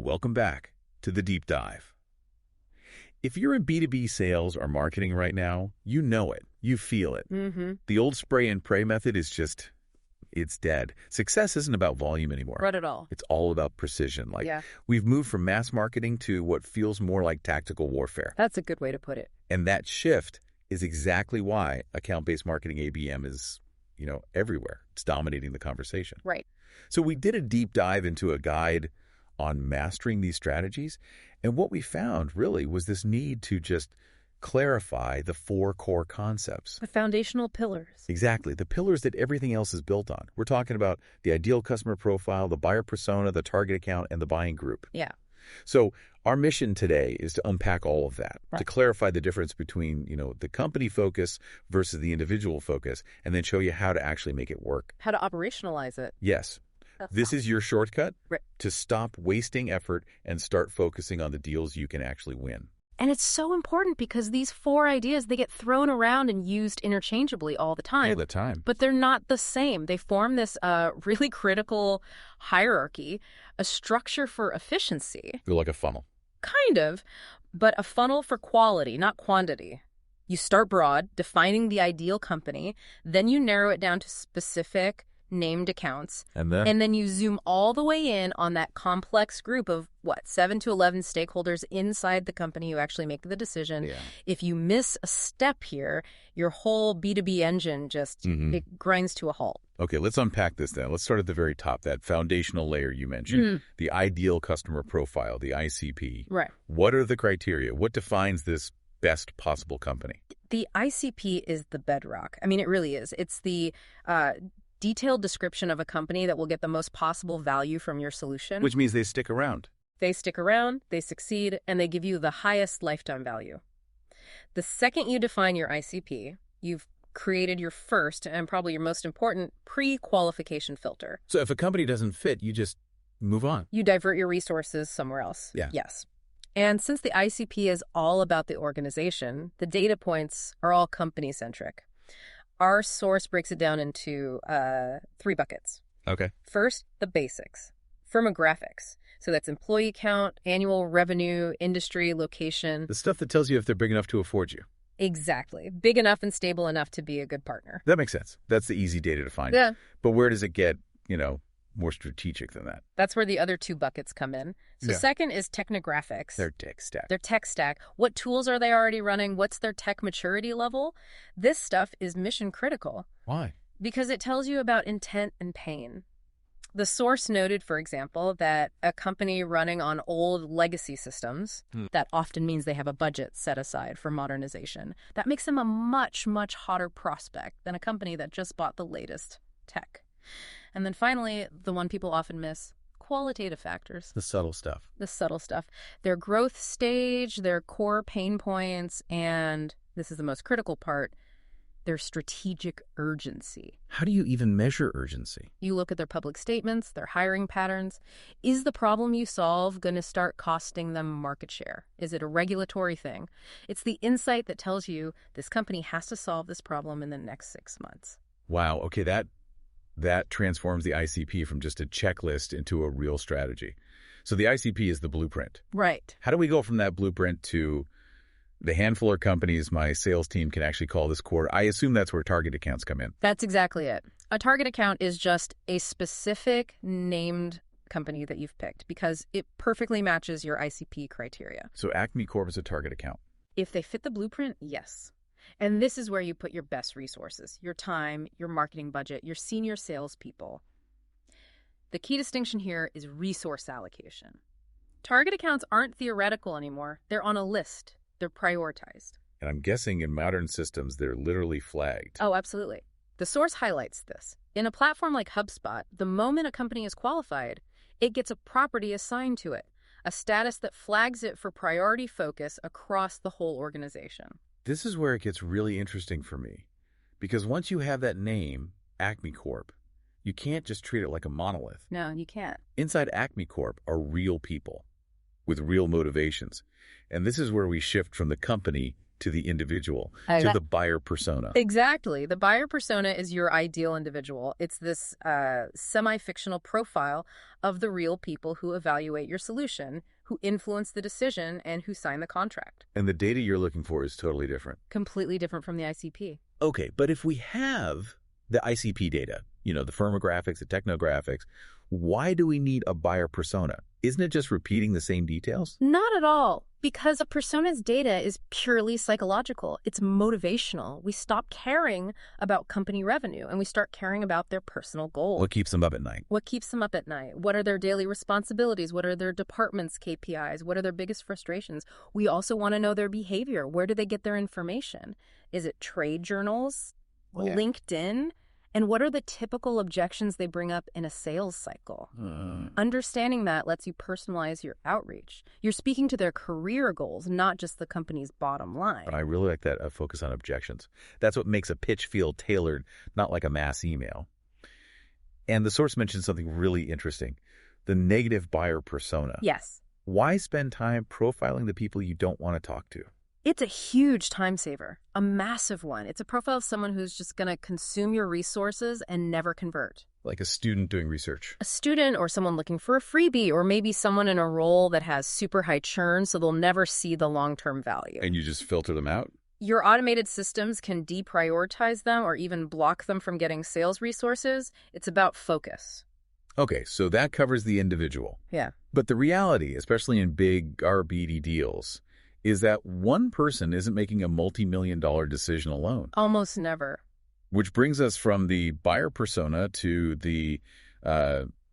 welcome back to the Deep Dive. If you're in B2B sales or marketing right now, you know it. You feel it. The old spray and pray method is just, it's dead. Success isn't about volume anymore. Not at all. It's all about precision. We've moved from mass marketing to what feels more like tactical warfare. That's a good way to put it. And that shift is exactly why account-based marketing ABM is, everywhere. It's dominating the conversation. Right. So we did a deep dive into a guide on mastering these strategies. And what we found really was this need to just clarify the 4 core concepts. The foundational pillars. Exactly. The pillars that everything else is built on. We're talking about the ideal customer profile, the buyer persona, the target account, and the buying group. Yeah. So our mission today is to unpack all of that, right, to clarify the difference between, the company focus versus the individual focus, and then show you how to actually make it work. How to operationalize it. Yes. This is your shortcut to stop wasting effort and start focusing on the deals you can actually win. And it's so important because these 4 ideas, they get thrown around and used interchangeably all the time. All the time. But they're not the same. They form this really critical hierarchy, a structure for efficiency. They're like a funnel. Kind of, but a funnel for quality, not quantity. You start broad, defining the ideal company, then you narrow it down to specific named accounts, and then you zoom all the way in on that complex group of 7 to 11 stakeholders inside the company who actually make the decision. Yeah. If you miss a step here, your whole B2B engine just it grinds to a halt. Okay, let's unpack this then. Let's start at the very top, that foundational layer you mentioned, the ideal customer profile, the ICP. Right. What are the criteria? What defines this best possible company? The ICP is the bedrock. I mean, it really is. It's the detailed description of a company that will get the most possible value from your solution. Which means they stick around. They stick around, they succeed, and they give you the highest lifetime value. The second you define your ICP, you've created your first and probably your most important pre-qualification filter. So if a company doesn't fit, you just move on. You divert your resources somewhere else. Yeah. Yes. And since the ICP is all about the organization, the data points are all company-centric. Our source breaks it down into 3 buckets. Okay. First, the basics. Firmographics. So that's employee count, annual revenue, industry, location. The stuff that tells you if they're big enough to afford you. Exactly. Big enough and stable enough to be a good partner. That makes sense. That's the easy data to find. Yeah. But where does it get, more strategic than that? That's where the other 2 buckets come in. So second is technographics. Their tech stack. Their tech stack. What tools are they already running? What's their tech maturity level? This stuff is mission critical. Why? Because it tells you about intent and pain. The source noted, for example, that a company running on old legacy systems, that often means they have a budget set aside for modernization. That makes them a much, much hotter prospect than a company that just bought the latest tech. And then finally, the one people often miss, qualitative factors. The subtle stuff. The subtle stuff. Their growth stage, their core pain points, and this is the most critical part, their strategic urgency. How do you even measure urgency? You look at their public statements, their hiring patterns. Is the problem you solve going to start costing them market share? Is it a regulatory thing? It's the insight that tells you this company has to solve this problem in the next 6 months. Wow. Okay, that transforms the ICP from just a checklist into a real strategy. So the ICP is the blueprint. Right. How do we go from that blueprint to the handful of companies my sales team can actually call this core? I assume that's where target accounts come in. That's exactly it. A target account is just a specific named company that you've picked because it perfectly matches your ICP criteria. So Acme Corp is a target account. If they fit the blueprint, yes. And this is where you put your best resources, your time, your marketing budget, your senior salespeople. The key distinction here is resource allocation. Target accounts aren't theoretical anymore. They're on a list. They're prioritized. And I'm guessing in modern systems, they're literally flagged. Oh, absolutely. The source highlights this. In a platform like HubSpot, the moment a company is qualified, it gets a property assigned to it, a status that flags it for priority focus across the whole organization. This is where it gets really interesting for me, because once you have that name, Acme Corp, you can't just treat it like a monolith. No, you can't. Inside Acme Corp are real people with real motivations. And this is where we shift from the company to the individual, I- to the buyer persona. Exactly. The buyer persona is your ideal individual. It's this semi-fictional profile of the real people who evaluate your solution, who influence the decision, and who sign the contract. And the data you're looking for is totally different. Completely different from the ICP. Okay, but if we have the ICP data, the firmographics, the technographics, why do we need a buyer persona? Isn't it just repeating the same details? Not at all, because a persona's data is purely psychological. It's motivational. We stop caring about company revenue and we start caring about their personal goals. What keeps them up at night? What keeps them up at night? What are their daily responsibilities? What are their department's KPIs? What are their biggest frustrations? We also want to know their behavior. Where do they get their information? Is it trade journals, LinkedIn? And what are the typical objections they bring up in a sales cycle? Understanding that lets you personalize your outreach. You're speaking to their career goals, not just the company's bottom line. I really like that focus on objections. That's what makes a pitch feel tailored, not like a mass email. And the source mentioned something really interesting, the negative buyer persona. Yes. Why spend time profiling the people you don't want to talk to? It's a huge time saver, a massive one. It's a profile of someone who's just going to consume your resources and never convert. Like a student doing research. A student or someone looking for a freebie, or maybe someone in a role that has super high churn, so they'll never see the long-term value. And you just filter them out? Your automated systems can deprioritize them or even block them from getting sales resources. It's about focus. Okay, so that covers the individual. Yeah. But the reality, especially in big RBD deals, is that one person isn't making a multi-million-dollar decision alone. Almost never. Which brings us from the buyer persona to the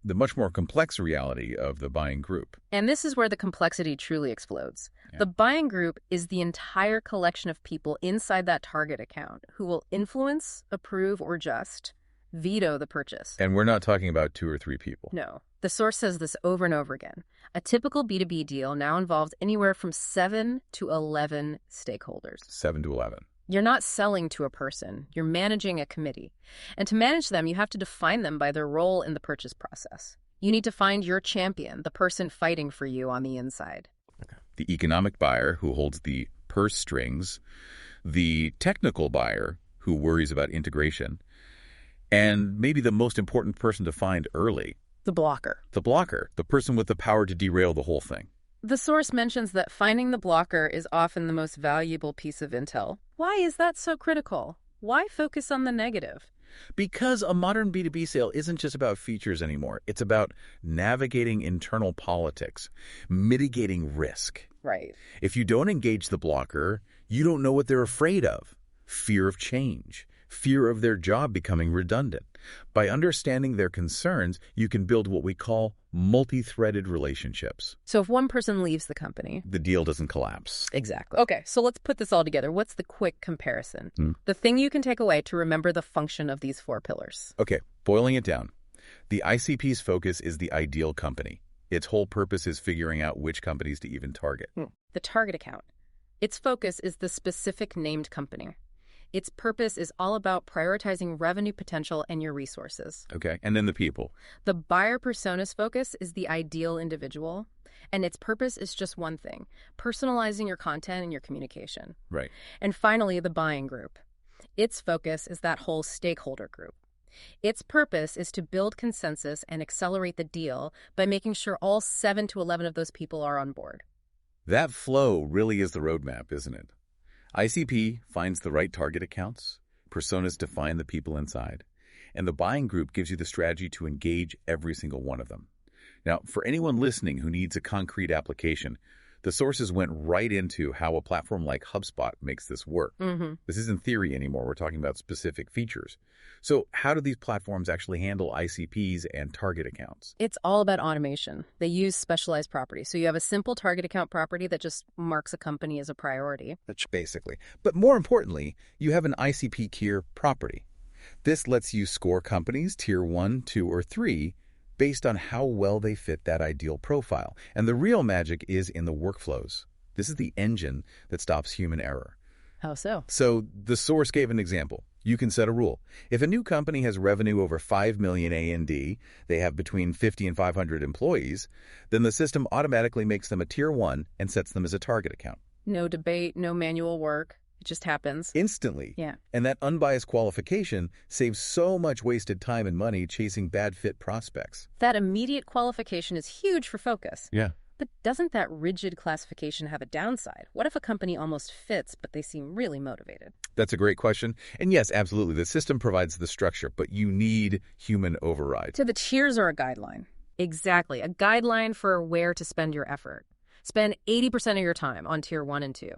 much more complex reality of the buying group. And this is where the complexity truly explodes. Yeah. The buying group is the entire collection of people inside that target account who will influence, approve, or just veto the purchase. And we're not talking about 2 or 3 people. No. The source says this over and over again. A typical B2B deal now involves anywhere from 7 to 11 stakeholders. 7 to 11. You're not selling to a person. You're managing a committee. And to manage them, you have to define them by their role in the purchase process. You need to find your champion, the person fighting for you on the inside. Okay. The economic buyer who holds the purse strings, the technical buyer who worries about integration, and maybe the most important person to find early, The blocker. the blocker, the person with the power to derail the whole thing. The source mentions that finding the blocker is often the most valuable piece of intel. Why is that so critical? Why focus on the negative? Because a modern B2B sale isn't just about features anymore. It's about navigating internal politics, mitigating risk. Right. If you don't engage the blocker, you don't know what they're afraid of. Fear of change, fear of their job becoming redundant. By understanding their concerns, you can build what we call multi-threaded relationships. So if one person leaves the company... The deal doesn't collapse. Exactly. Okay, so let's put this all together. What's the quick comparison? The thing you can take away to remember the function of these 4 pillars. Okay, boiling it down. The ICP's focus is the ideal company. Its whole purpose is figuring out which companies to even target. The target account. Its focus is the specific named company. Its purpose is all about prioritizing revenue potential and your resources. Okay, and then the people. The buyer persona's focus is the ideal individual, and its purpose is just one thing, personalizing your content and your communication. Right. And finally, the buying group. Its focus is that whole stakeholder group. Its purpose is to build consensus and accelerate the deal by making sure all 7 to 11 of those people are on board. That flow really is the roadmap, isn't it? ICP finds the right target accounts, personas define the people inside, and the buying group gives you the strategy to engage every single one of them. Now, for anyone listening who needs a concrete application, the sources went right into how a platform like HubSpot makes this work. This isn't theory anymore. We're talking about specific features. So how do these platforms actually handle ICPs and target accounts? It's all about automation. They use specialized properties. So you have a simple target account property that just marks a company as a priority. That's basically. But more importantly, you have an ICP tier property. This lets you score companies tier 1, 2, or 3 based on how well they fit that ideal profile. And the real magic is in the workflows. This is the engine that stops human error. How so? So the source gave an example. You can set a rule. If a new company has revenue over 5 million A&D, they have between 50 and 500 employees, then the system automatically makes them a tier 1 and sets them as a target account. No debate, no manual work. It just happens. Instantly. Yeah. And that unbiased qualification saves so much wasted time and money chasing bad fit prospects. That immediate qualification is huge for focus. Yeah. But doesn't that rigid classification have a downside? What if a company almost fits, but they seem really motivated? That's a great question. And yes, absolutely. The system provides the structure, but you need human override. So the tiers are a guideline. Exactly. A guideline for where to spend your effort. Spend 80% of your time on tier 1 and 2.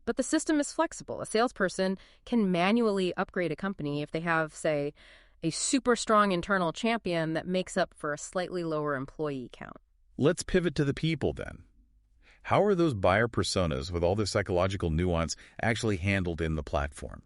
But the system is flexible. A salesperson can manually upgrade a company if they have, say, a super strong internal champion that makes up for a slightly lower employee count. Let's pivot to the people then. How are those buyer personas with all their psychological nuance actually handled in the platform?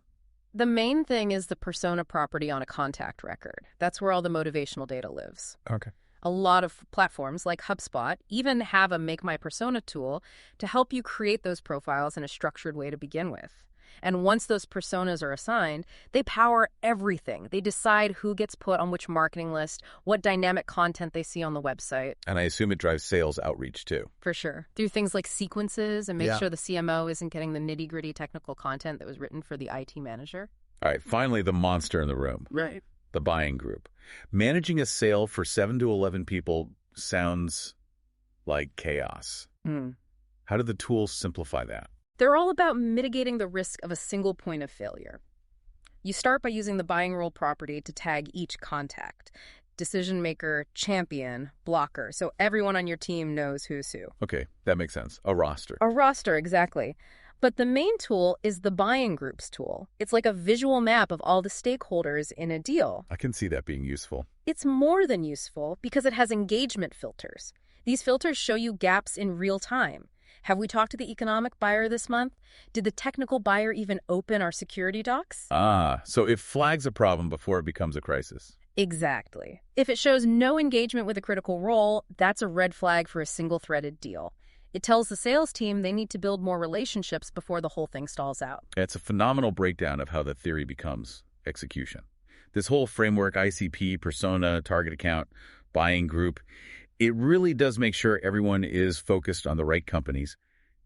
The main thing is the persona property on a contact record. That's where all the motivational data lives. Okay. A lot of platforms like HubSpot even have a Make My Persona tool to help you create those profiles in a structured way to begin with. And once those personas are assigned, they power everything. They decide who gets put on which marketing list, what dynamic content they see on the website. And I assume it drives sales outreach too. For sure. Through things like sequences and make sure the CMO isn't getting the nitty-gritty technical content that was written for the IT manager. All right, finally, the monster in the room. Right. The buying group. Managing a sale for 7 to 11 people sounds like chaos. How do the tools simplify that? They're all about mitigating the risk of a single point of failure. You start by using the buying role property to tag each contact. Decision maker, champion, blocker. So everyone on your team knows who's who. Okay, that makes sense. A roster. A roster, exactly. But the main tool is the buying groups tool. It's like a visual map of all the stakeholders in a deal. I can see that being useful. It's more than useful because it has engagement filters. These filters show you gaps in real time. Have we talked to the economic buyer this month? Did the technical buyer even open our security docs? So it flags a problem before it becomes a crisis. Exactly. If it shows no engagement with a critical role, that's a red flag for a single-threaded deal. It tells the sales team they need to build more relationships before the whole thing stalls out. It's a phenomenal breakdown of how the theory becomes execution. This whole framework, ICP, persona, target account, buying group, it really does make sure everyone is focused on the right companies,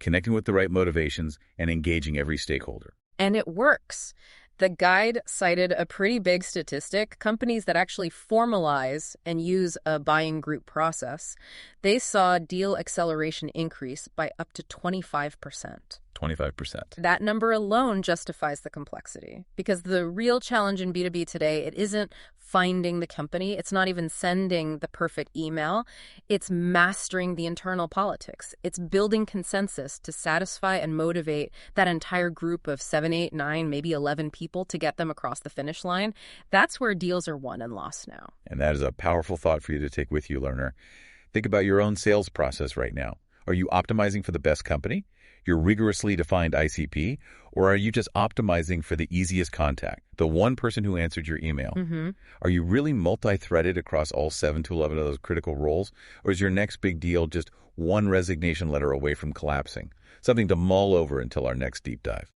connecting with the right motivations, and engaging every stakeholder. And it works. The guide cited a pretty big statistic. Companies that actually formalize and use a buying group process, they saw deal acceleration increase by up to 25%. 25%. That number alone justifies the complexity. Because the real challenge in B2B today, it isn't finding the company. It's not even sending the perfect email. It's mastering the internal politics. It's building consensus to satisfy and motivate that entire group of 7, 8, 9, maybe 11 people to get them across the finish line. That's where deals are won and lost now. And that is a powerful thought for you to take with you, learner. Think about your own sales process right now. Are you optimizing for the best company, your rigorously defined ICP, or are you just optimizing for the easiest contact, the one person who answered your email? Are you really multi-threaded across all 7 to 11 of those critical roles, or is your next big deal just one resignation letter away from collapsing? Something to mull over until our next deep dive.